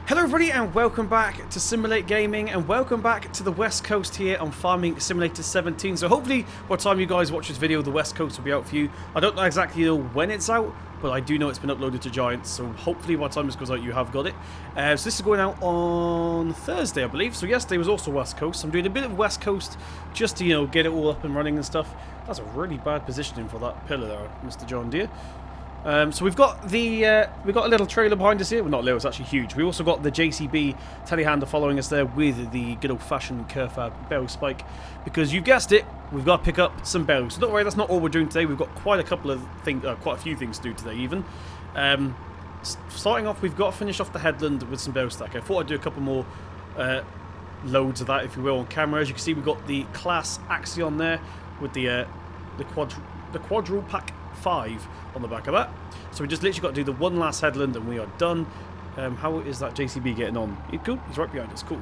Hello everybody and welcome back to Simulate Gaming and welcome back to the West Coast here on Farming Simulator 17. So hopefully by the time you guys watch this video the West Coast will be out for you. I don't exactly know when it's out, but I do know it's been uploaded to Giants, so hopefully by the time this goes out you have got it. So this is going out on Thursday I believe, so yesterday was also West Coast. I'm doing a bit of West Coast just to get it all up and running and stuff. That's a really bad positioning for that pillar there, Mr. John Deere. So we've got a little trailer behind us here. Well, not little, it's actually huge. We also got the JCB telehandler following us there with the good old-fashioned Kerfab bale spike, because you guessed it, we've got to pick up some bales. So don't worry, that's not all we're doing today. We've got quite a few things to do today even. Starting off, we've got to finish off the headland with some bale stack. I thought I'd do a couple more loads of that, if you will, on camera. As you can see, we've got the class Axion there with the quadruple pack 5 on the back of that. So we just literally got to do the one last headland and we are done. How is that JCB getting on? Good? He's right behind us. Cool.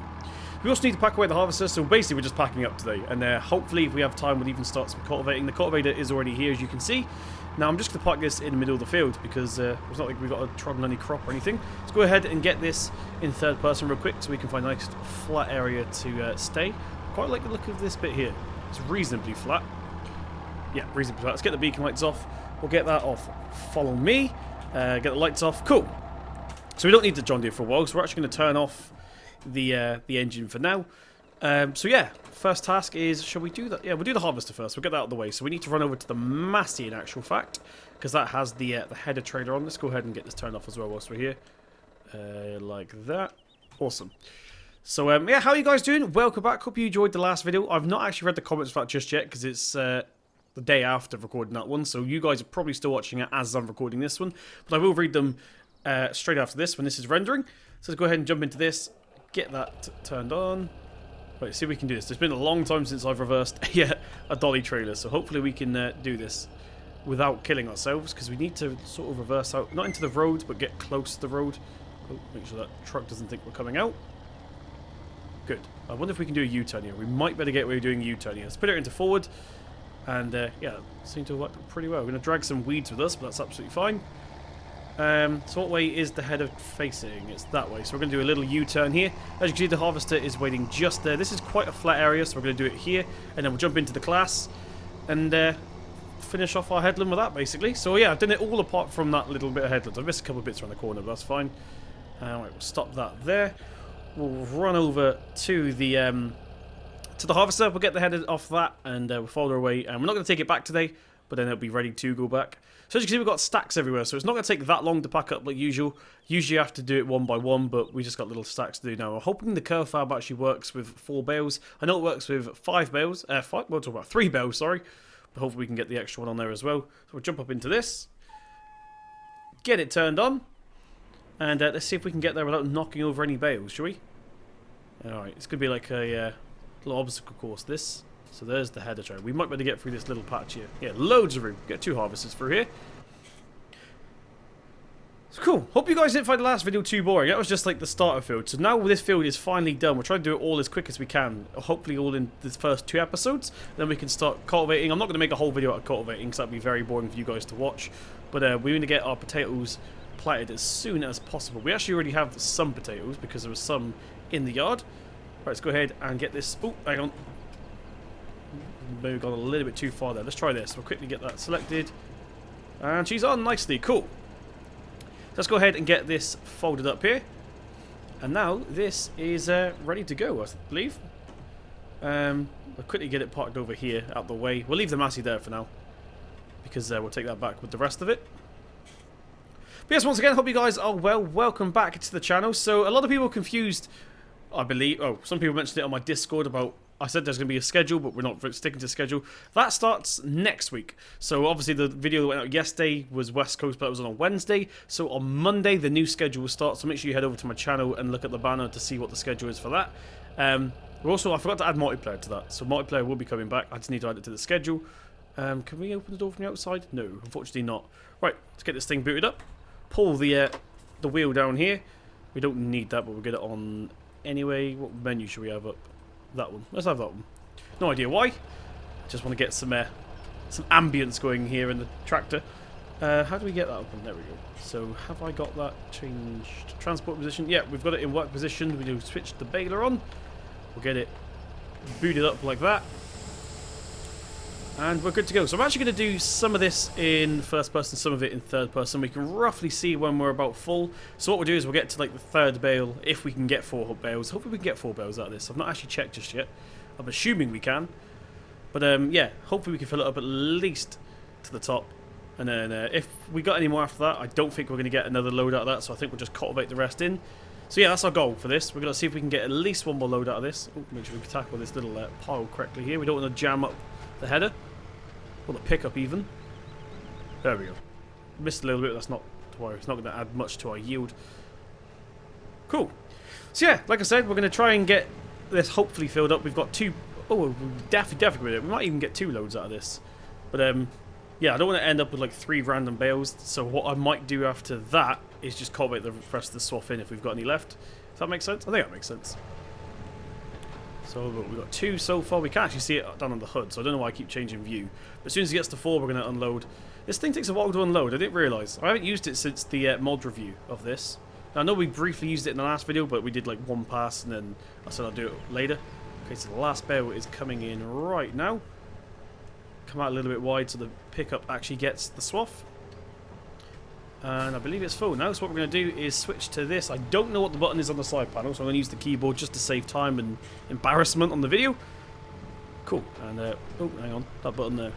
We also need to pack away the harvester, so basically we're just packing up today. And hopefully if we have time we'll even start some cultivating. The cultivator is already here, as you can see. Now I'm just going to park this in the middle of the field because it's not like we've got to trod on any crop or anything. Let's go ahead and get this in third person real quick so we can find a nice flat area to stay. Quite like the look of this bit here. It's reasonably flat. Yeah, reasonably flat. Let's get the beacon lights off. We'll get that off. Follow me. Get the lights off. Cool. So we don't need the John Deere for a while, so we're actually going to turn off the engine for now. So yeah, first task is, shall we do that? Yeah, we'll do the harvester first. We'll get that out of the way. So we need to run over to the Massey in actual fact, because that has the header trailer on. Let's go ahead and get this turned off as well whilst we're here. Like that. Awesome. So yeah, how are you guys doing? Welcome back. Hope you enjoyed the last video. I've not actually read the comments for that just yet, because it's the day after recording that one, so you guys are probably still watching it as I'm recording this one, but I will read them straight after this when this is rendering. So let's go ahead and jump into this, get that turned on. Wait, see if we can do this. It's been a long time since I've reversed a dolly trailer, so hopefully we can do this without killing ourselves, because we need to sort of reverse out, not into the road, but get close to the road. Oh, make sure that truck doesn't think we're coming out. Good. I wonder if we can do a U-turn here. We might better get away with doing a U-turn here. Let's put it into forward. And yeah, seems to have worked pretty well. We're going to drag some weeds with us, but that's absolutely fine. So what way is the header facing? It's that way. So we're going to do a little U-turn here. As you can see, the harvester is waiting just there. This is quite a flat area, so we're going to do it here. And then we'll jump into the class and finish off our headland with that, basically. So yeah, I've done it all apart from that little bit of headland. I've missed a couple of bits around the corner, but that's fine. Right, we'll stop that there. We'll run over to the harvester. We'll get the header off that and we'll follow our way, and we're not going to take it back today, but then it'll be ready to go back. So as you can see, we've got stacks everywhere, so it's not going to take that long to pack up like usual. Usually you have to do it one by one, but we just got little stacks to do now. We're hoping the Kerfab actually works with 4 bales. I know it works with 5 bales, we'll talk about 3 bales, sorry, but hopefully we can get the extra one on there as well. So we'll jump up into this, get it turned on, and let's see if we can get there without knocking over any bales, shall we? Alright, it's going to be like a little obstacle course this. So there's the header trailer. We might be able to get through this little patch here. Yeah, loads of room. Get 2 harvesters through here. So cool. Hope you guys didn't find the last video too boring. That was just like the starter field. So now this field is finally done. We're trying to do it all as quick as we can. Hopefully all in the first 2 episodes. Then we can start cultivating. I'm not going to make a whole video out of cultivating because that'd be very boring for you guys to watch. But we're going to get our potatoes planted as soon as possible. We actually already have some potatoes because there was some in the yard. Right, let's go ahead and get this. Oh, hang on. Maybe gone a little bit too far there. Let's try this. We'll quickly get that selected. And she's on nicely. Cool. Let's go ahead and get this folded up here. And now this is ready to go, I believe. We'll quickly get it parked over here out the way. We'll leave the Massey there for now, because we'll take that back with the rest of it. But yes, once again, hope you guys are well. Welcome back to the channel. So a lot of people are confused, I believe. Oh, some people mentioned it on my Discord about, I said there's going to be a schedule, but we're not sticking to schedule. That starts next week. So obviously the video that went out yesterday was West Coast, but it was on a Wednesday. So on Monday, the new schedule will start. So make sure you head over to my channel and look at the banner to see what the schedule is for that. Also, I forgot to add multiplayer to that. So multiplayer will be coming back. I just need to add it to the schedule. Can we open the door from the outside? No, unfortunately not. Right, let's get this thing booted up. Pull the wheel down here. We don't need that, but we'll get it on anyway. What menu should we have up? That one. Let's have that one. No idea why. Just want to get some ambience going here in the tractor. How do we get that open? There we go. So have I got that changed? Transport position? Yeah, we've got it in work position. We do switch the baler on. We'll get it booted up like that. And we're good to go. So I'm actually going to do some of this in first person, some of it in third person. We can roughly see when we're about full. So what we'll do is we'll get to like the third bale, if we can get 4 bales. Hopefully we can get 4 bales out of this. I've not actually checked just yet. I'm assuming we can. But yeah, hopefully we can fill it up at least to the top. And then if we got any more after that, I don't think we're going to get another load out of that. So I think we'll just cultivate the rest in. So yeah, that's our goal for this. We're going to see if we can get at least 1 more load out of this. Ooh, make sure we can tackle this little pile correctly here. We don't want to jam up the header. Or the pickup even. There we go. Missed a little bit, that's not to worry. It's not going to add much to our yield. Cool. So yeah, like I said, we're going to try and get this hopefully filled up. We've got 2... Oh, definitely with it. We might even get 2 loads out of this. But yeah, I don't want to end up with like 3 random bales. So what I might do after that is just cultivate the rest of the swath in if we've got any left. Does that make sense? I think that makes sense. So we've got 2 so far. We can actually see it down on the hood, so I don't know why I keep changing view. But as soon as it gets to 4, we're going to unload. This thing takes a while to unload. I didn't realise. I haven't used it since the mod review of this. Now, I know we briefly used it in the last video, but we did like 1 pass, and then I said I'll do it later. Okay, so the last bale is coming in right now. Come out a little bit wide so the pickup actually gets the swath. And I believe it's full now, so what we're going to do is switch to this. I don't know what the button is on the side panel, so I'm going to use the keyboard just to save time and embarrassment on the video. Cool, and oh, hang on, that button there.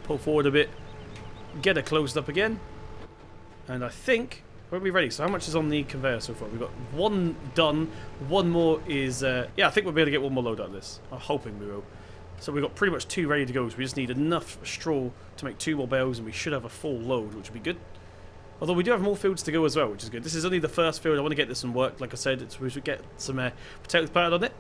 Pull forward a bit, get it closed up again, and I think we'll be ready. So how much is on the conveyor so far? We've got 1 done, 1 more is, yeah, I think we'll be able to get 1 more load out of this. I'm hoping we will. So we've got pretty much 2 ready to go, so we just need enough straw to make 2 more bales, and we should have a full load, which would be good. Although we do have more fields to go as well, which is good. This is only the first field. I want to get this one worked. Like I said, we should get some protective pattern on it.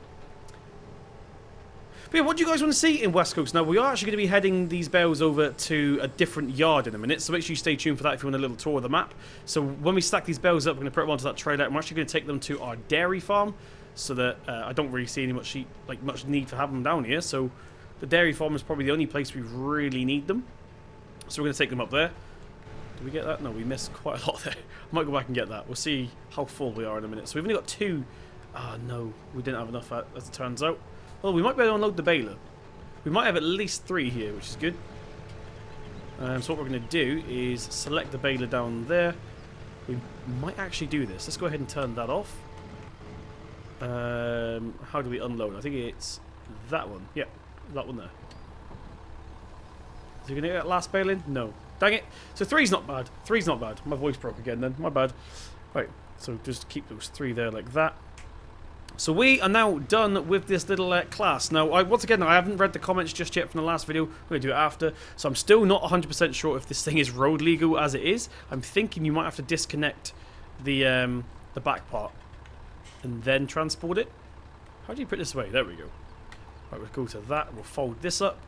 But yeah, what do you guys want to see in West Coast? Now, we are actually going to be heading these bales over to a different yard in a minute, so make sure you stay tuned for that if you want a little tour of the map. So when we stack these bales up, we're going to put them onto that trailer, and we're actually going to take them to our dairy farm, so that I don't really see any much need for having them down here. So the dairy farm is probably the only place we really need them. So we're going to take them up there. Did we get that? No, we missed quite a lot there. I might go back and get that. We'll see how full we are in a minute. So we've only got 2. Ah, no. We didn't have enough, as it turns out. Well, we might be able to unload the baler. We might have at least 3 here, which is good. So what we're going to do is select the baler down there. We might actually do this. Let's go ahead and turn that off. How do we unload? I think it's that one. Yeah, that one there. Is he going to get that last bale in? No. Dang it. So 3's not bad. 3's not bad. My voice broke again then. My bad. Right. So just keep those 3 there like that. So we are now done with this little class. Now, once again, I haven't read the comments just yet from the last video. We're going to do it after. So I'm still not 100% sure if this thing is road legal as it is. I'm thinking you might have to disconnect the back part and then transport it. How do you put this away? There we go. Right, we'll go to that. We'll fold this up.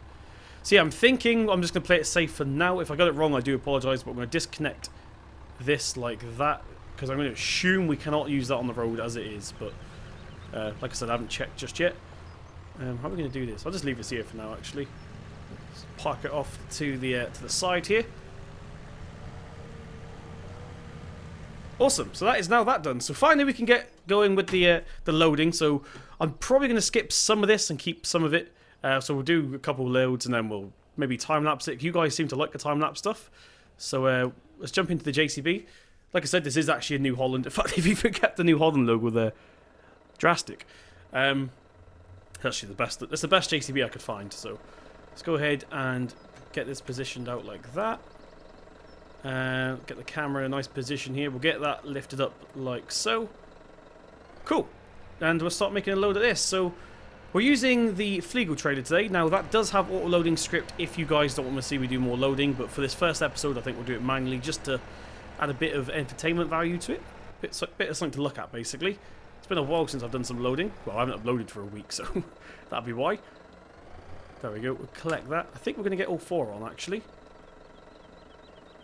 So yeah, I'm thinking I'm just going to play it safe for now. If I got it wrong, I do apologise, but I'm going to disconnect this like that, because I'm going to assume we cannot use that on the road as it is, but like I said, I haven't checked just yet. How are we going to do this? I'll just leave this here for now, actually. Just park it off to the side here. Awesome, so that is now that done. So finally we can get going with the loading. So I'm probably going to skip some of this and keep some of it. So we'll do a couple of loads and then we'll maybe time-lapse it. You guys seem to like the time-lapse stuff. So let's jump into the JCB. Like I said, this is actually a New Holland. In fact, if you forget the New Holland logo there, drastic. Actually the best. That's the best JCB I could find. So let's go ahead and get this positioned out like that. Get the camera in a nice position here. We'll get that lifted up like so. Cool. And we'll start making a load of this. So we're using the Flegel trailer today. Now that does have auto-loading script if you guys don't want to see me do more loading, but for this first episode I think we'll do it manually just to add a bit of entertainment value to it. A bit of something to look at basically. It's been a while since I've done some loading. Well, I haven't uploaded for a week, so that'll be why. There we go. We'll collect that. I think we're going to get all 4 on actually.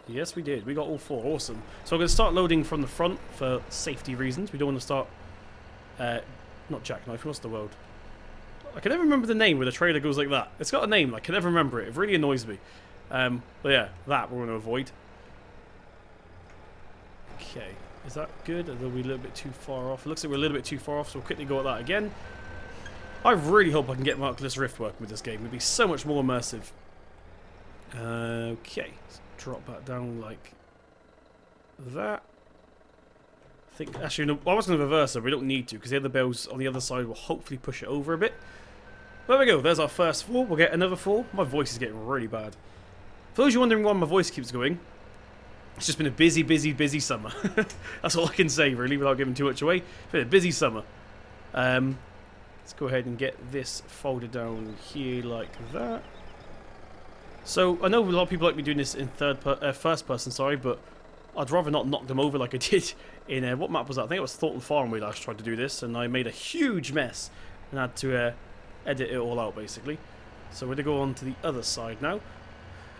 Yes, we did. We got all 4. Awesome. So I'm going to start loading from the front for safety reasons. We don't want to start... not jackknife. What's the word? I can never remember the name where the trailer goes like that. It's got a name. I can never remember it. It really annoys me. But yeah, that we're going to avoid. Okay, is that good? Or are we a little bit too far off? It looks like we're a little bit too far off, so we'll quickly go at that again. I really hope I can get Markless Rift working with this game. It'd be so much more immersive. Okay, let's drop that down like that. I think, actually, no, I was going to reverse it, but we don't need to, because the other bales on the other side will hopefully push it over a bit. There we go, there's our first fall. We'll get another fall. My voice is getting really bad. For those of you wondering why my voice keeps going, it's just been a busy, busy, busy summer. That's all I can say, really, without giving too much away. It's been a busy summer. Let's go ahead and get this folded down here like that. So, I know a lot of people like me doing this in first person, sorry, but I'd rather not knock them over like I did in, what map was that? I think it was Thornton Farm we last tried to do this, and I made a huge mess and had to edit it all out, basically. So we're going to go on to the other side now.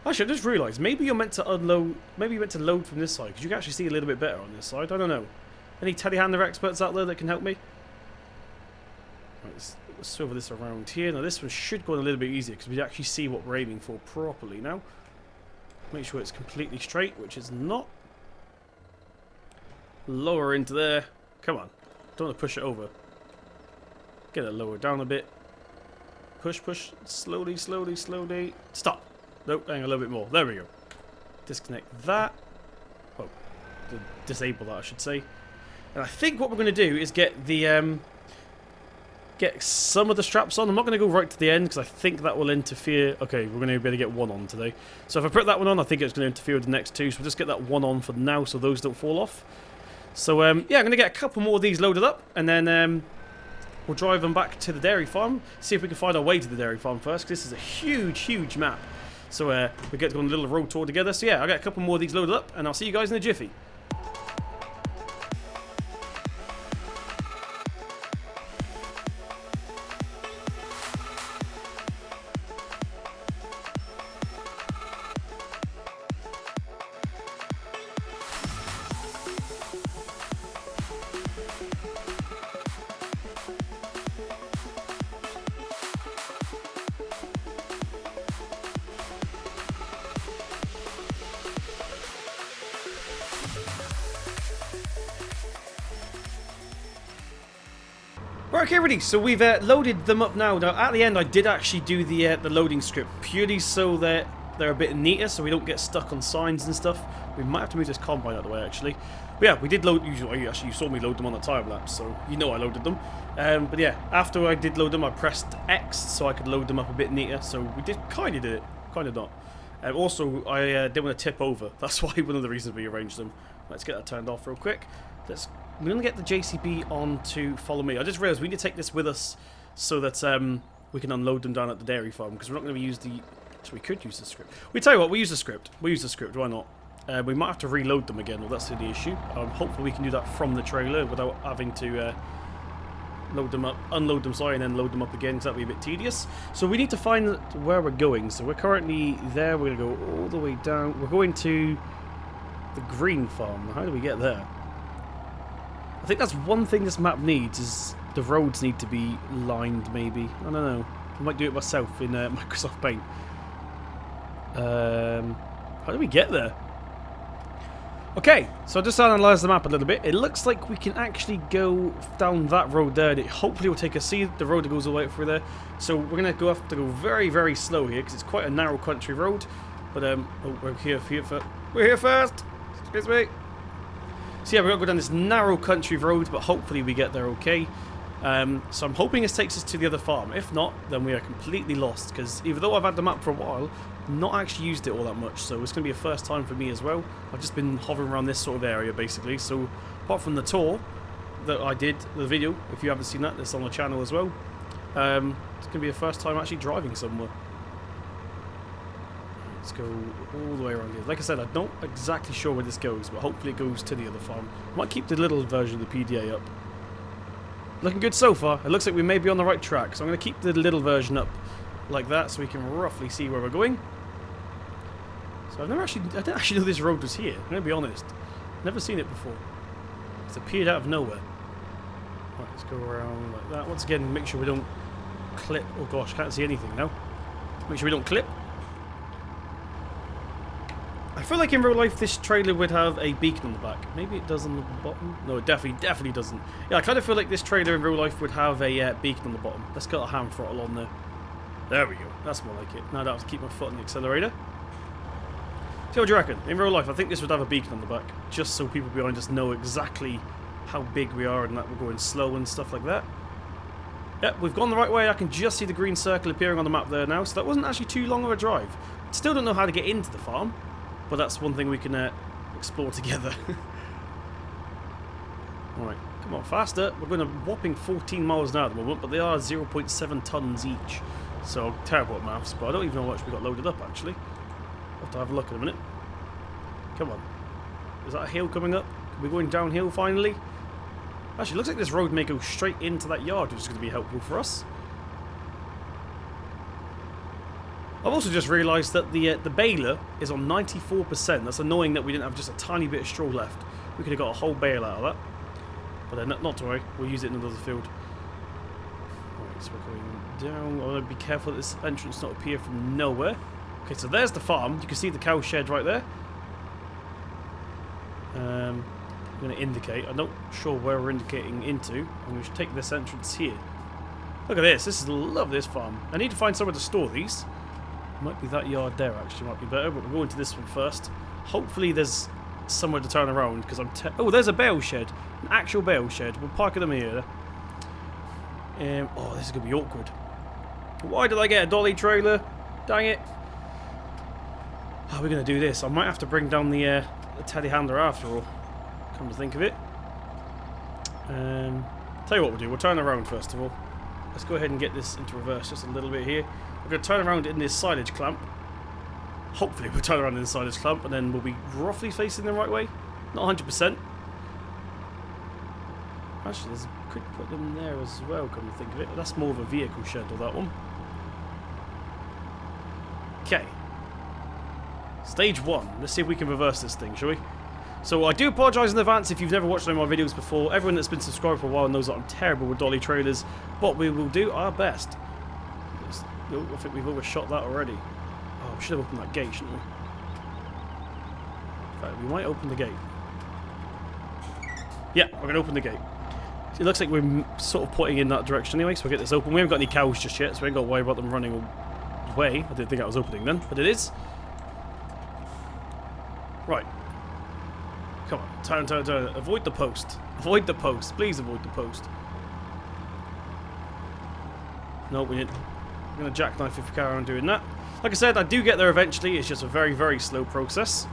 Actually, I just realised, maybe you're meant to unload, maybe you're meant to load from this side, because you can actually see a little bit better on this side. I don't know. Any telehandler experts out there that can help me? Right, let's swivel this around here. Now this one should go a little bit easier, because we actually see what we're aiming for properly now. Make sure it's completely straight, which is not. Lower into there. Come on. Don't want to push it over. Get it lower down a bit. Push, push. Slowly, slowly, slowly. Stop. Nope, hang a little bit more. There we go. Disconnect that. Oh, disable that, I should say. And I think what we're going to do is get the get some of the straps on. I'm not going to go right to the end because I think that will interfere. Okay, we're going to be able to get one on today. So if I put that one on, I think it's going to interfere with the next two. So we'll just get that one on for now so those don't fall off. So yeah, I'm going to get a couple more of these loaded up, and then we'll drive them back to the dairy farm. See if we can find our way to the dairy farm first, because this is a huge, huge map. So we get to go on a little road tour together. So yeah, I'll get a couple more of these loaded up, and I'll see you guys in a jiffy. Right, okay, ready. So we've loaded them up now. Now, at the end, I did actually do the loading script purely so that they're a bit neater, so we don't get stuck on signs and stuff. We might have to move this combine out of the way, actually. But yeah, we did load. Actually, you saw me load them on the time lapse, so you know I loaded them. But yeah, after I did load them, I pressed X so I could load them up a bit neater. So we did kind of it, kind of not. Also, I didn't want to tip over. That's why one of the reasons we arranged them. Let's get that turned off real quick. We're going to get the JCB on to follow me. I just realised we need to take this with us so that we can unload them down at the dairy farm, because we're not going to use the... So we could use the script. We tell you what, we use the script. We use the script, why not? We might have to reload them again, well, that's the issue. Hopefully we can do that from the trailer without having to load them up, unload them, sorry, and then load them up again, because that would be a bit tedious. So we need to find where we're going. So we're currently there. We're going to go all the way down. We're going to the green farm. How do we get there? I think that's one thing this map needs, is the roads need to be lined, maybe. I don't know. I might do it myself in Microsoft Paint. How do we get there? Okay, so I just analysed the map a little bit. It looks like we can actually go down that road there. And it hopefully will take us, see the road that goes all the way through there. So we're going to have to go very, very slow here, because it's quite a narrow country road. But, oh, we're here first. Excuse me. So yeah, we're going to go down this narrow country road, but hopefully we get there okay. So I'm hoping this takes us to the other farm. If not, then we are completely lost, because even though I've had the map for a while, not actually used it all that much, so it's going to be a first time for me as well. I've just been hovering around this sort of area, basically. So apart from the tour that I did, the video, if you haven't seen that, it's on the channel as well. It's going to be a first time actually driving somewhere. Let's go all the way around here. Like I said, I'm not exactly sure where this goes, but hopefully it goes to the other farm. Might keep the little version of the PDA up. Looking good so far. It looks like we may be on the right track, so I'm going to keep the little version up like that so we can roughly see where we're going. So I didn't actually know this road was here. I'm going to be honest. Never seen it before. It's appeared out of nowhere. Right, let's go around like that. Once again, make sure we don't clip. Oh gosh, can't see anything now. Make sure we don't clip. I feel like in real life this trailer would have a beacon on the back. Maybe it does on the bottom. No, it definitely doesn't. Yeah, I kind of feel like this trailer in real life would have a beacon on the bottom. Let's get a hand throttle on there. There we go. That's more like it. Now that was keep my foot on the accelerator. So what do you reckon? In real life, I think this would have a beacon on the back, just so people behind us know exactly how big we are and that we're going slow and stuff like that. Yep, we've gone the right way. I can just see the green circle appearing on the map there now, so that wasn't actually too long of a drive. Still don't know how to get into the farm, but that's one thing we can explore together. Alright, come on, faster. We're going a whopping 14 miles an hour at the moment, but they are 0.7 tons each. So, terrible at maths, but I don't even know how much we got loaded up, actually. I'll have to have a look in a minute. Come on. Is that a hill coming up? Are we going downhill finally? Actually, it looks like this road may go straight into that yard, which is going to be helpful for us. I've also just realised that the baler is on 94%. That's annoying that we didn't have just a tiny bit of straw left. We could have got a whole bale out of that. But not to worry, we'll use it in another field. Alright, so we're going down. I want to be careful that this entrance not appear from nowhere. Okay, so there's the farm. You can see the cow shed right there. I'm going to indicate. I'm not sure where we're indicating into. I'm going to take this entrance here. Look at this. This is love this farm. I need to find somewhere to store these. Might be that yard there actually. Might be better. But we're going to this one first. Hopefully there's somewhere to turn around because I'm. Oh, there's a bale shed. An actual bale shed. We'll park them here. Oh, this is going to be awkward. Why did I get a dolly trailer? Dang it. How are we going to do this? I might have to bring down the telehandler after all. Come to think of it. Tell you what we'll do. We'll turn around first of all. Let's go ahead and get this into reverse just a little bit here. We're going to turn around in this silage clamp. Hopefully we'll turn around in the silage clamp and then we'll be roughly facing the right way. Not 100%. Actually, could put them there as well, come to think of it. That's more of a vehicle shed, or that one. Okay. Stage 1. Let's see if we can reverse this thing, shall we? So I do apologise in advance if you've never watched any of my videos before. Everyone that's been subscribed for a while knows that I'm terrible with dolly trailers. But we will do our best. Oh, I think we've overshot that already. Oh, we should have opened that gate, shouldn't we? In fact, we might open the gate. Yeah, we're going to open the gate. It looks like we're sort of pointing in that direction anyway, so we'll get this open. We haven't got any cows just yet, so we ain't got to worry about them running away. I didn't think I was opening then, but it is. Right. Come on, turn. Avoid the post. Avoid the post. Please avoid the post. No, we didn't. I'm going to jackknife if we carry on doing that. Like I said, I do get there eventually. It's just a very, very slow process.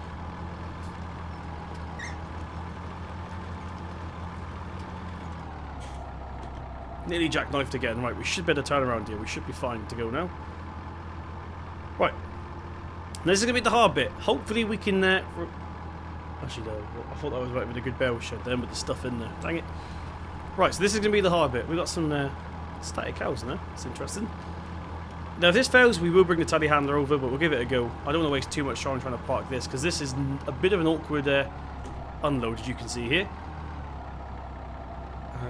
Nearly jackknifed again. Right, we should better turn around here. We should be fine to go now. Right. Now this is going to be the hard bit. Hopefully we can... Actually, no. I thought that was right with a good bale shed then with the stuff in there. Dang it. Right, so this is going to be the hard bit. We've got some static cows in there. That's interesting. Now, if this fails, we will bring the telehandler over, but we'll give it a go. I don't want to waste too much time trying to park this, because this is a bit of an awkward unload, as you can see here.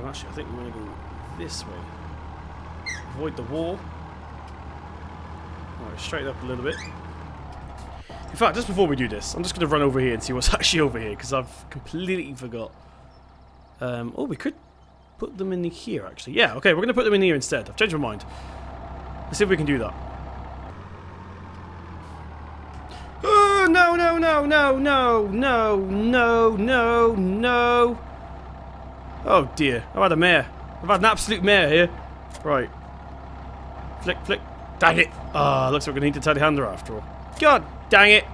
Actually, I think we're going to go this way. Avoid the wall. Alright, straighten up a little bit. In fact, just before we do this, I'm just going to run over here and see what's actually over here, because I've completely forgot. Oh, we could put them in here, actually. Yeah, okay, we're going to put them in here instead. I've changed my mind. Let's see if we can do that. Oh, no, no, no, no, no, no, no, no, no. Oh, dear. I've had a mare. I've had an absolute mare here. Right. Flick, flick. Dang it. Ah, looks like we're going to need to telehandler after all. God dang it.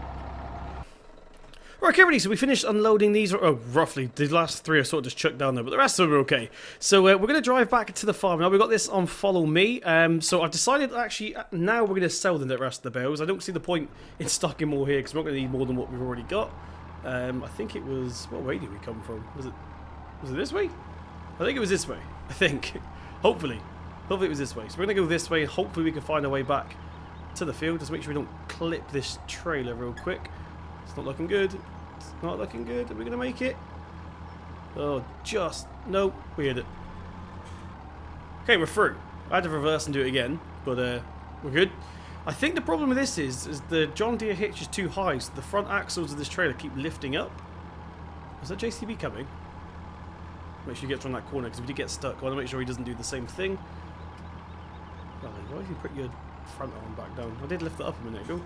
Right, okay, so we finished unloading these, oh, roughly. The last three are sort of just chucked down there, but the rest of them are okay. So we're going to drive back to the farm. Now, we've got this on Follow Me. So I've decided, actually, now we're going to sell the rest of the bales. I don't see the point in stocking more here, because we're not going to need more than what we've already got. I think it was, what way did we come from? Was it this way? I think it was this way, I think. Hopefully it was this way. So we're going to go this way. Hopefully we can find our way back to the field. Just make sure we don't clip this trailer real quick. It's not looking good. It's not looking good. Are we going to make it? Oh, just... Nope, we hit it. Okay, we're through. I had to reverse and do it again, but we're good. I think the problem with this is the John Deere hitch is too high, so the front axles of this trailer keep lifting up. Is that JCB coming? Make sure he gets around that corner, because if he gets stuck, I want to make sure he doesn't do the same thing. Well, why did you put your front arm back down? I did lift that up a minute ago.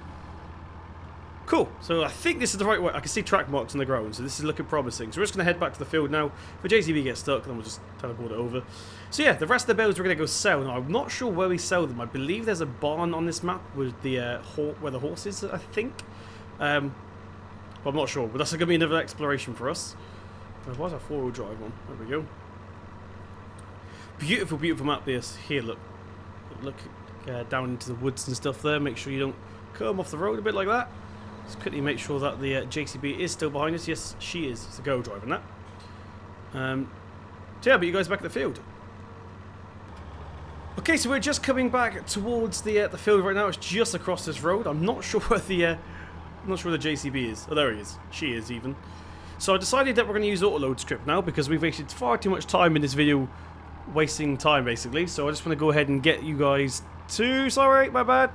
Cool, so I think this is the right way. I can see track marks on the ground, so this is looking promising. So we're just going to head back to the field now. If a JCB gets stuck, then we'll just teleport it over. So yeah, the rest of the bales we're going to go sell. Now, I'm not sure where we sell them. I believe there's a barn on this map with the where the horse is, I think. But I'm not sure, but that's going to be another exploration for us. Why's our four-wheel drive on? There we go. Beautiful, beautiful map this. Here, look. Look down into the woods and stuff there. Make sure you don't come off the road a bit like that. Just quickly make sure that the JCB is still behind us. Yes, she is. It's a go driving that. So yeah, but you guys back at the field. Okay, so we're just coming back towards the field right now. It's just across this road. I'm not sure where the JCB is. Oh, there he is. She is even. So I decided that we're going to use autoload script now because we've wasted far too much time in this video, wasting time basically. So I just want to go ahead and get you guys to. Sorry, my bad.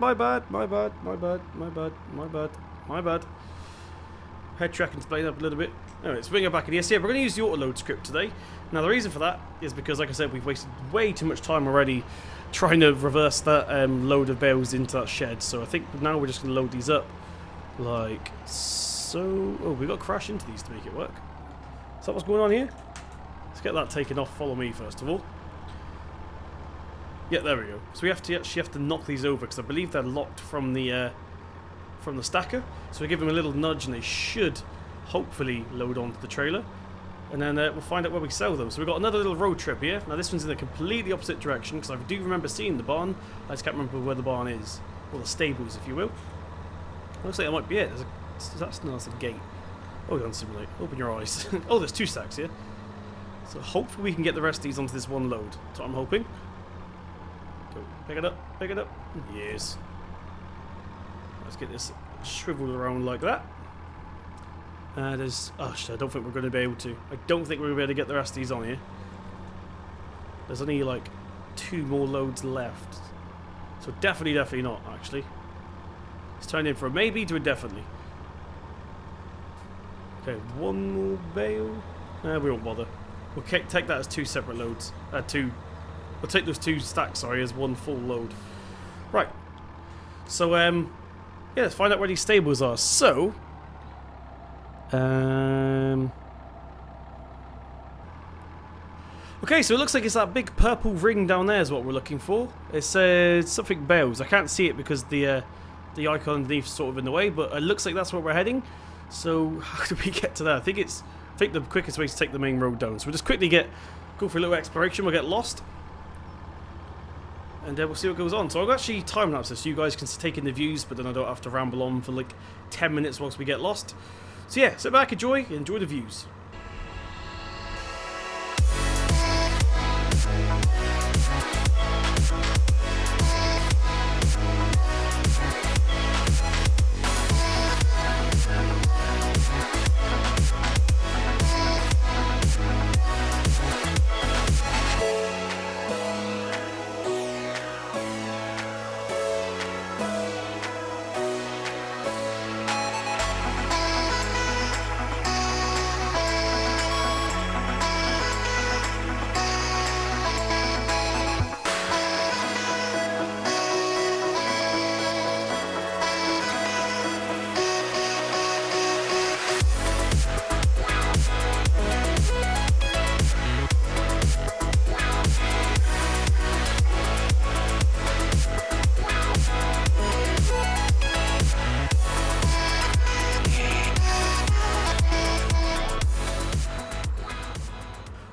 Head track and split up a little bit. Anyway, let's bring it back in here. So yeah, we're going to use the autoload script today. Now the reason for that is because, like I said, we've wasted way too much time already trying to reverse that load of bales into that shed. So I think now we're just going to load these up like so. Oh, we've got to crash into these to make it work. Is that what's going on here? Let's get that taken off. Follow me first of all. Yeah, there we go. So we have to actually have to knock these over because I believe they're locked from the stacker. So we give them a little nudge and they should hopefully load onto the trailer. And then we'll find out where we sell them. So we've got another little road trip here. Now this one's in the completely opposite direction because I do remember seeing the barn. I just can't remember where the barn is. Or the stables, if you will. Looks like that might be it. That's a gate. Hold on, simulate. Open your eyes. Oh, there's two stacks here. So hopefully we can get the rest of these onto this one load. That's what I'm hoping. Go. Pick it up. Pick it up. Yes. Let's get this shriveled around like that. There's... Oh, shit, I don't think we're going to be able to. I don't think we're going to be able to get the rest of these on here. There's only like 2 more loads left. So definitely not, actually. It's turned in from a maybe to a definitely. Okay, 1 more bale. We won't bother. We'll take that as 2 separate loads. We'll take those 2 stacks, sorry, as 1 full load. Right. So, yeah, let's find out where these stables are. So, okay, so it looks like it's that big purple ring down there is what we're looking for. It says something bales. I can't see it because the icon underneath is sort of in the way, but it looks like that's where we're heading. So how do we get to that? I think the quickest way is to take the main road down. So we'll just quickly go for a little exploration. We'll get lost, and we'll see what goes on. So I'll actually time lapse this so you guys can take in the views, but then I don't have to ramble on for like 10 minutes whilst we get lost. So yeah, sit back, enjoy the views.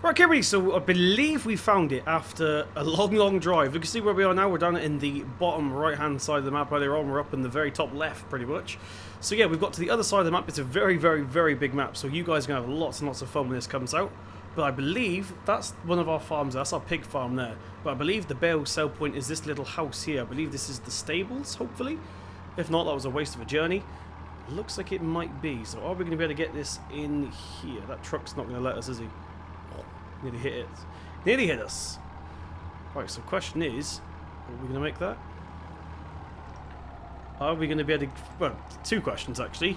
Okay, everybody, so I believe we found it after a long drive. You can see where we are now. We're down in the bottom right-hand side of the map. Earlier on, we're up in the very top left, pretty much. So yeah, we've got to the other side of the map. It's a very big map, so you guys are going to have lots and lots of fun when this comes out. But I believe that's one of our farms. That's our pig farm there. But I believe the bale sell point is this little house here. I believe this is the stables, hopefully. If not, that was a waste of a journey. Looks like it might be. So are we going to be able to get this in here? That truck's not going to let us, is he? Nearly hit it. Nearly hit us. Right, so the question is, are we going to make that? are we going to be able to... Well, two questions, actually.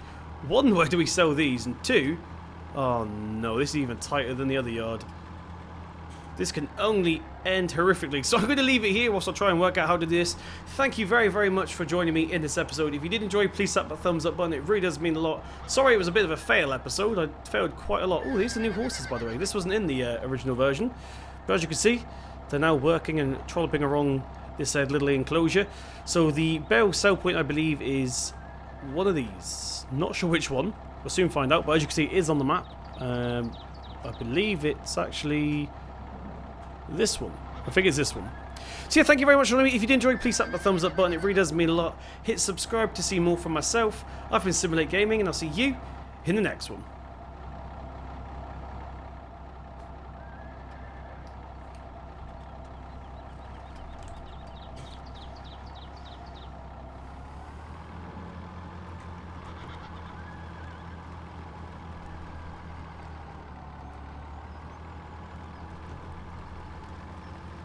One, where do we sell these? And two, oh no, this is even tighter than the other yard. This can only end horrifically. So I'm going to leave it here whilst I try and work out how to do this. Thank you very, very much for joining me in this episode. If you did enjoy, please tap the thumbs up button. It really does mean a lot. Sorry it was a bit of a fail episode. I failed quite a lot. Oh, these are new horses, by the way. This wasn't in the original version. But as you can see, they're now working and trolloping along this little enclosure. So the bale sell point, I believe, is one of these. Not sure which one. We'll soon find out. But as you can see, it is on the map. I believe it's actually... this one. I think it's this one. So yeah, thank you very much for joining me. If you did enjoy, please tap the thumbs up button. It really does mean a lot. Hit subscribe to see more from myself. I've been Simulate Gaming, and I'll see you in the next one.